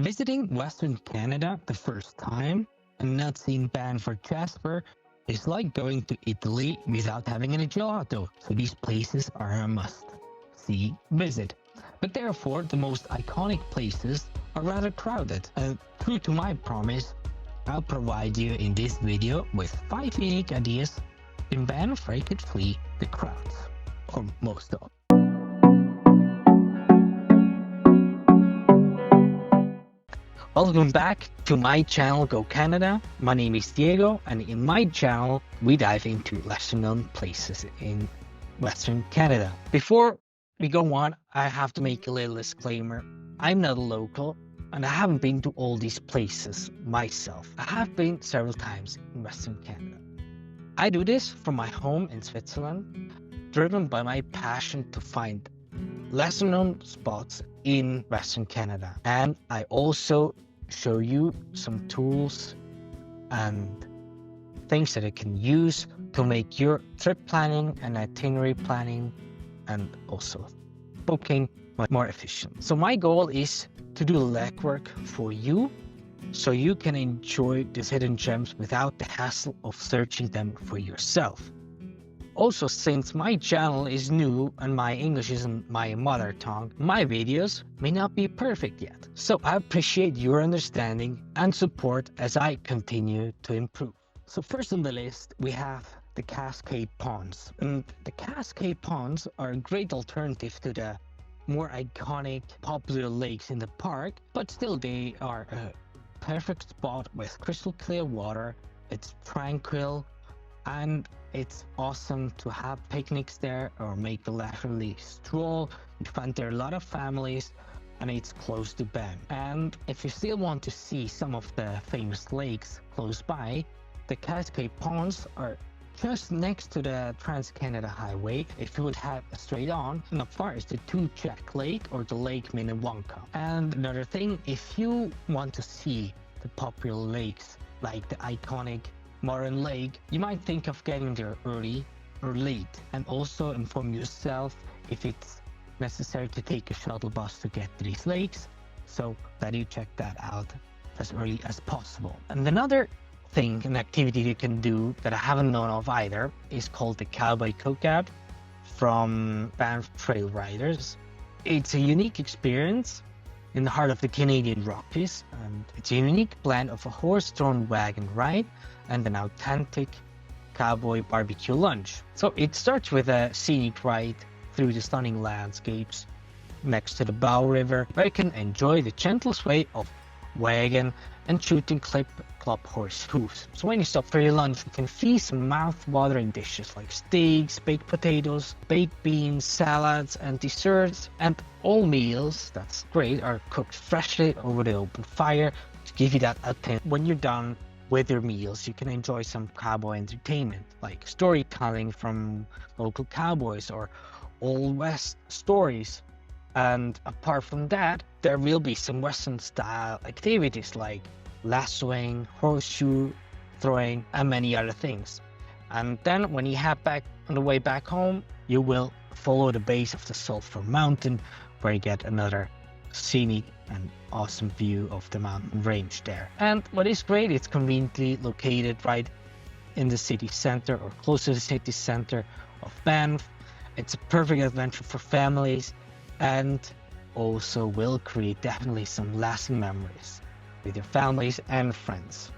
Visiting Western Canada the first time and not seeing Banff or Jasper is like going to Italy without having any gelato. So these places are a must see visit. But therefore, the most iconic places are rather crowded. And true to my promise, I'll provide you in this video with 5 unique ideas in Banff where you could flee the crowds, or most of. Welcome back to my channel Go Canada. My name is Diego, and in my channel we dive into lesser known places in Western Canada. Before we go on, I have to make a little disclaimer. I'm not a local and I haven't been to all these places myself. I have been several times in Western Canada. I do this from my home in Switzerland, driven by my passion to find lesser known spots in Western Canada. And I also show you some tools and things that you can use to make your trip planning and itinerary planning and also booking much more efficient. So my goal is to do the legwork for you so you can enjoy these hidden gems without the hassle of searching them for yourself. Also, since my channel is new and my English isn't my mother tongue, my videos may not be perfect yet. So I appreciate your understanding and support as I continue to improve. So first on the list, we have the Cascade Ponds. And the Cascade Ponds are a great alternative to the more iconic, popular lakes in the park, but still they are a perfect spot with crystal clear water. It's tranquil, and it's awesome to have picnics there or make a leisurely stroll. You find there are a lot of families and it's close to Banff. And if you still want to see some of the famous lakes close by, the Cascade Ponds are just next to the Trans-Canada Highway. If you would have straight on, not far is the Two-Jack Lake or the Lake Minnewanka. And another thing, if you want to see the popular lakes like the iconic Morin Lake, you might think of getting there early or late, and also inform yourself if it's necessary to take a shuttle bus to get to these lakes, so that you check that out as early as possible. And another thing, an activity you can do that I haven't known of either, is called the Cowboy Cookout from Banff Trail Riders. It's a unique experience in the heart of the Canadian Rockies, and it's a unique blend of a horse-drawn wagon ride and an authentic cowboy barbecue lunch. So it starts with a scenic ride through the stunning landscapes next to the Bow River, where you can enjoy the gentle sway of wagon and shooting club horse hooves. So when you stop for your lunch, you can feast on mouth-watering dishes like steaks, baked potatoes, baked beans, salads, and desserts. And all meals, that's great, are cooked freshly over the open fire to give you that authentic. When you're done with your meals, you can enjoy some cowboy entertainment like storytelling from local cowboys or Old West stories. And apart from that, there will be some Western style activities like lassoing, horseshoe throwing, and many other things. And then when you head back on the way back home, you will follow the base of the Sulphur Mountain, where you get another scenic and awesome view of the mountain range there. And what is great, it's conveniently located right in the city center or close to the city center of Banff. It's a perfect adventure for families and also will create definitely some lasting memories with your families and friends.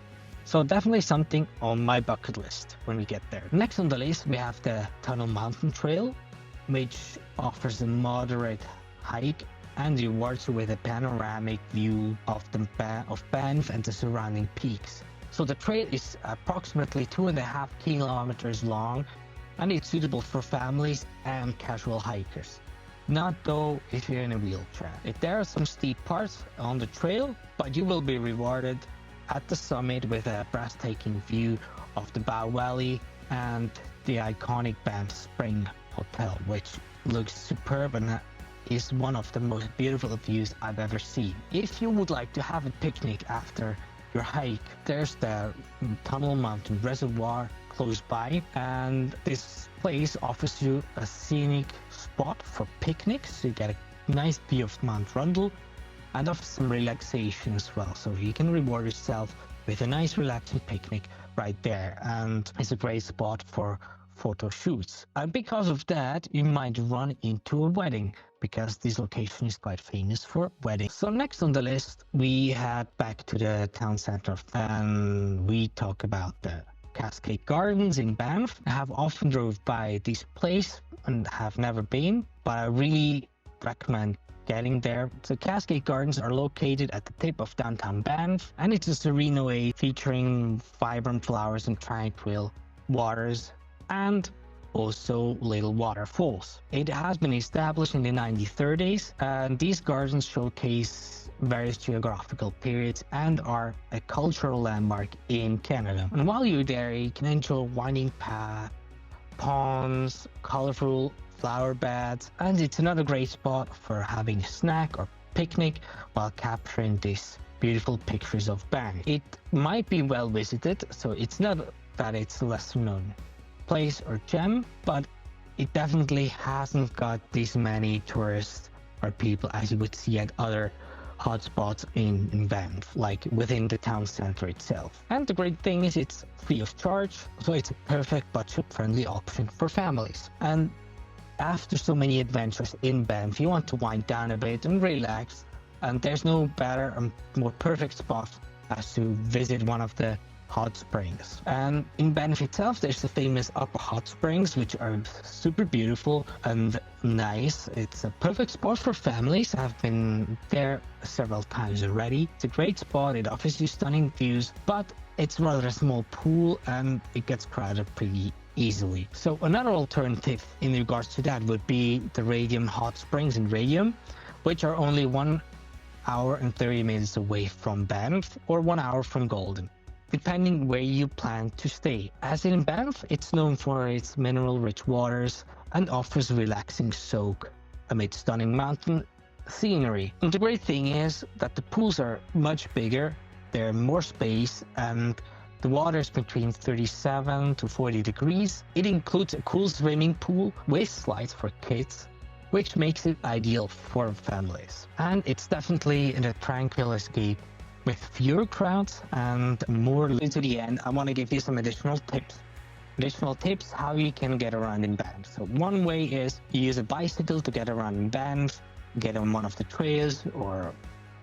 So definitely something on my bucket list when we get there. Next on the list, we have the Tunnel Mountain Trail, which offers a moderate hike and rewards you with a panoramic view of Banff and the surrounding peaks. So the trail is approximately 2.5 kilometers long, and it's suitable for families and casual hikers. Not though if you're in a wheelchair. There are some steep parts on the trail, but you will be rewarded at the summit with a breathtaking view of the Bow Valley and the iconic Banff Spring Hotel, which looks superb and is one of the most beautiful views I've ever seen. If you would like to have a picnic after your hike, there's the Tunnel Mountain Reservoir close by, and this place offers you a scenic spot for picnics. You get a nice view of Mount Rundle and offers some relaxation as well. So you can reward yourself with a nice relaxing picnic right there, and it's a great spot for photo shoots. And because of that, you might run into a wedding, because this location is quite famous for weddings. So next on the list, we head back to the town center and we talk about the Cascade Gardens in Banff. I have often drove by this place and have never been, but I really recommend getting there. The Cascade Gardens are located at the tip of downtown Banff, and it's a serene way featuring vibrant flowers and tranquil waters, and also little waterfalls. It has been established in the 1930s, and these gardens showcase various geographical periods and are a cultural landmark in Canada. And while you're there, you can enjoy winding paths, ponds, colorful flower beds, and it's another great spot for having a snack or picnic while capturing these beautiful pictures of Banff. It might be well visited, so it's not that it's a lesser known place or gem, but it definitely hasn't got this many tourists or people as you would see at other hotspots in Banff, like within the town center itself. And the great thing is it's free of charge, so it's a perfect budget-friendly option for families. And after so many adventures in Banff, you want to wind down a bit and relax, and there's no better and more perfect spot as to visit one of the hot springs. And in Banff itself, there's the famous Upper Hot Springs, which are super beautiful and nice. It's a perfect spot for families. I've been there several times already. It's a great spot. It offers you stunning views, but it's rather a small pool and it gets crowded pretty easily. So another alternative in regards to that would be the Radium Hot Springs in Radium, which are only 1 hour and 30 minutes away from Banff, or 1 hour from Golden, depending where you plan to stay. As in Banff, it's known for its mineral-rich waters and offers relaxing soak amid stunning mountain scenery. And the great thing is that the pools are much bigger, there are more space, and the water is between 37 to 40 degrees. It includes a cool swimming pool with slides for kids, which makes it ideal for families. And it's definitely a tranquil escape with fewer crowds and more. To the end, I want to give you some additional tips how you can get around in Banff. So one way is you use a bicycle to get around in Banff, get on one of the trails or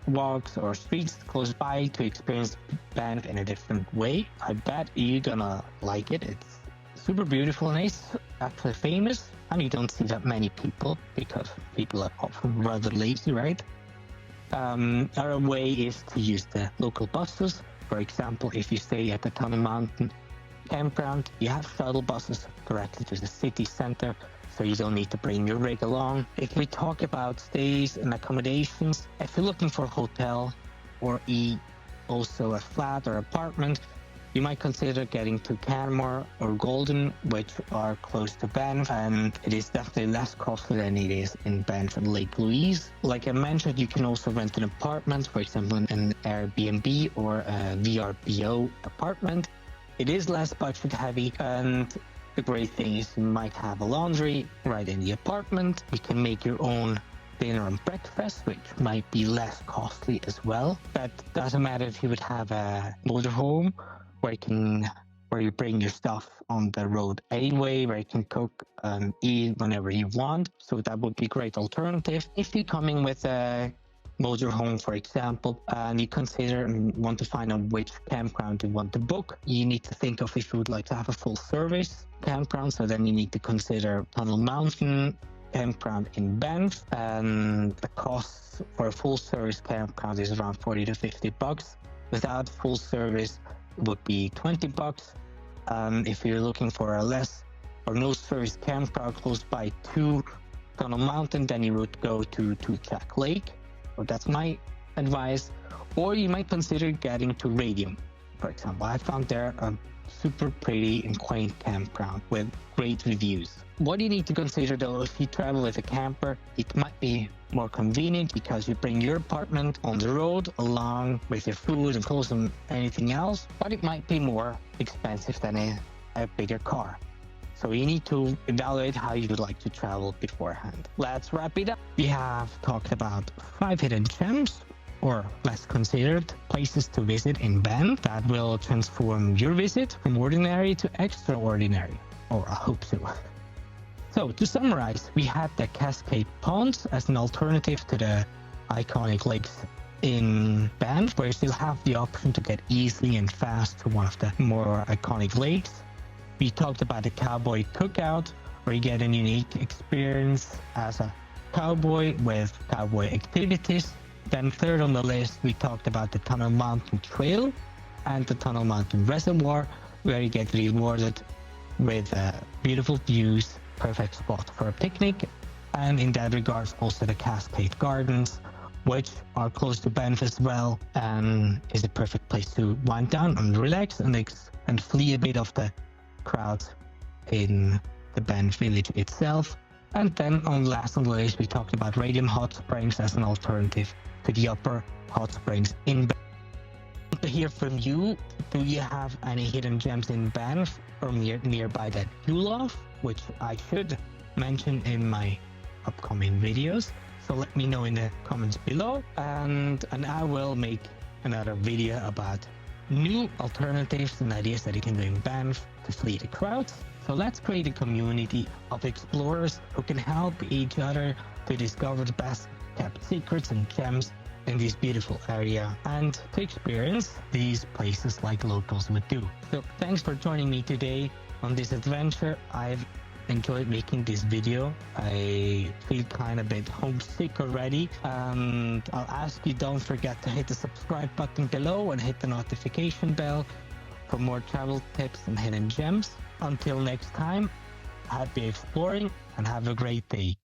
walks or streets close by to experience Banff in a different way. I bet you're gonna like it. It's super beautiful and it's actually famous, and you don't see that many people because people are often rather lazy, right? Our way is to use the local buses. For example, if you stay at the Tunnel Mountain campground, you have shuttle buses directly to the city center, so you don't need to bring your rig along. If we talk about stays and accommodations, if you're looking for a hotel or also a flat or apartment, you might consider getting to Canmore or Golden, which are close to Banff, and it is definitely less costly than it is in Banff and Lake Louise. Like I mentioned, you can also rent an apartment, for example, an Airbnb or a VRBO apartment. It is less budget heavy, and the great thing is you might have a laundry right in the apartment. You can make your own dinner and breakfast, which might be less costly as well. But doesn't matter if you would have a motorhome where you bring your stuff on the road anyway, where you can cook and eat whenever you want. So that would be a great alternative. If you're coming with a motorhome, for example, and you consider and want to find out which campground you want to book, you need to think of if you would like to have a full service campground. So then you need to consider Tunnel Mountain campground in Banff, and the cost for a full service campground is around $40 to $50. Without full service, it would be $20. If you're looking for a less or no service campground close by to Tunnel Mountain, then you would go to Jack Lake. So that's my advice. Or you might consider getting to Radium, for example. I found there a super pretty and quaint campground with great reviews. What you need to consider though, if you travel with a camper, it might be more convenient because you bring your apartment on the road along with your food and clothes and anything else, but it might be more expensive than a bigger car. So you need to evaluate how you would like to travel beforehand. Let's wrap it up. We have talked about 5 hidden gems or less considered places to visit in Banff that will transform your visit from ordinary to extraordinary, or I hope so. So to summarize, we had the Cascade Ponds as an alternative to the iconic lakes in Banff, where you still have the option to get easily and fast to one of the more iconic lakes. We talked about the Cowboy Cookout, where you get a unique experience as a cowboy with cowboy activities. Then third on the list, we talked about the Tunnel Mountain Trail and the Tunnel Mountain Reservoir, where you get rewarded with beautiful views, perfect spot for a picnic, and in that regards also the Cascade Gardens, which are close to Banff as well, and is a perfect place to wind down and relax and flee a bit of the crowds in the Banff village itself. And then last on the list, we talked about Radium Hot Springs as an alternative to the upper hot springs in Banff. To hear from you, do you have any hidden gems in Banff or nearby that you love, which I should mention in my upcoming videos? So let me know in the comments below, and I will make another video about new alternatives and ideas that you can do in Banff to flee the crowds. So let's create a community of explorers who can help each other to discover the best kept secrets and gems in this beautiful area and to experience these places like locals would do. So thanks for joining me today on this adventure. I've enjoyed making this video. I feel kind of a bit homesick already, and I'll ask you, don't forget to hit the subscribe button below and hit the notification bell for more travel tips and hidden gems. Until next time, happy exploring and have a great day.